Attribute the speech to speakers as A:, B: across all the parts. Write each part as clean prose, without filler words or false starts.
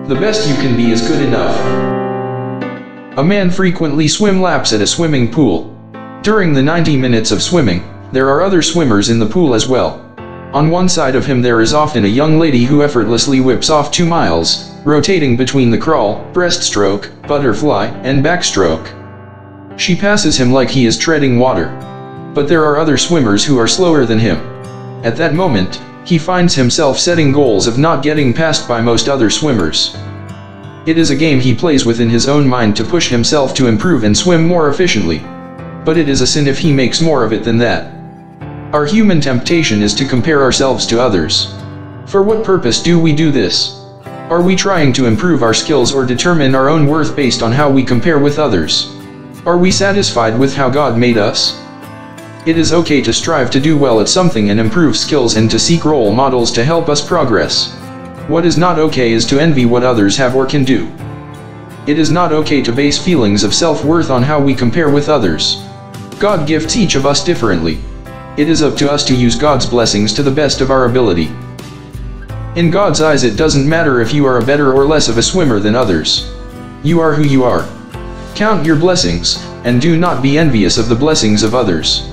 A: The best you can be is good enough. A man frequently swim laps at a swimming pool. During the 90 minutes of swimming, there are other swimmers in the pool as well. On one side of him there is often a young lady who effortlessly whips off 2 miles, rotating between the crawl, breaststroke, butterfly, and backstroke. She passes him like he is treading water. But there are other swimmers who are slower than him. At that moment, he finds himself setting goals of not getting passed by most other swimmers. It is a game he plays within his own mind to push himself to improve and swim more efficiently. But it is a sin if he makes more of it than that. Our human temptation is to compare ourselves to others. For what purpose do we do this? Are we trying to improve our skills or determine our own worth based on how we compare with others? Are we satisfied with how God made us? It is okay to strive to do well at something and improve skills and to seek role models to help us progress. What is not okay is to envy what others have or can do. It is not okay to base feelings of self-worth on how we compare with others. God gifts each of us differently. It is up to us to use God's blessings to the best of our ability. In God's eyes it doesn't matter if you are a better or less of a swimmer than others. You are who you are. Count your blessings, and do not be envious of the blessings of others.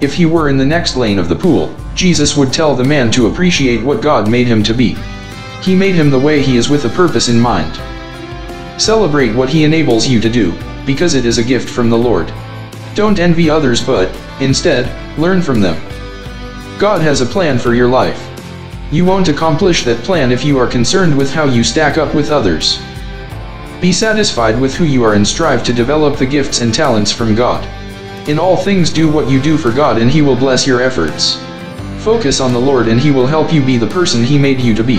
A: If he were in the next lane of the pool, Jesus would tell the man to appreciate what God made him to be. He made him the way he is with a purpose in mind. Celebrate what he enables you to do, because it is a gift from the Lord. Don't envy others but, instead, learn from them. God has a plan for your life. You won't accomplish that plan if you are concerned with how you stack up with others. Be satisfied with who you are and strive to develop the gifts and talents from God. In all things do what you do for God and He will bless your efforts. Focus on the Lord and He will help you be the person He made you to be.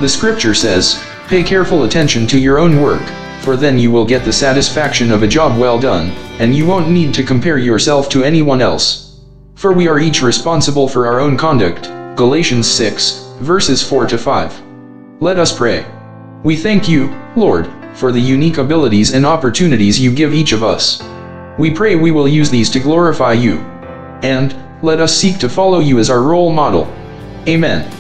A: The scripture says, "Pay careful attention to your own work, for then you will get the satisfaction of a job well done, and you won't need to compare yourself to anyone else. For we are each responsible for our own conduct." Galatians 6, verses 4-5. Let us pray. We thank you, Lord, for the unique abilities and opportunities you give each of us. We pray we will use these to glorify you. And let us seek to follow you as our role model. Amen.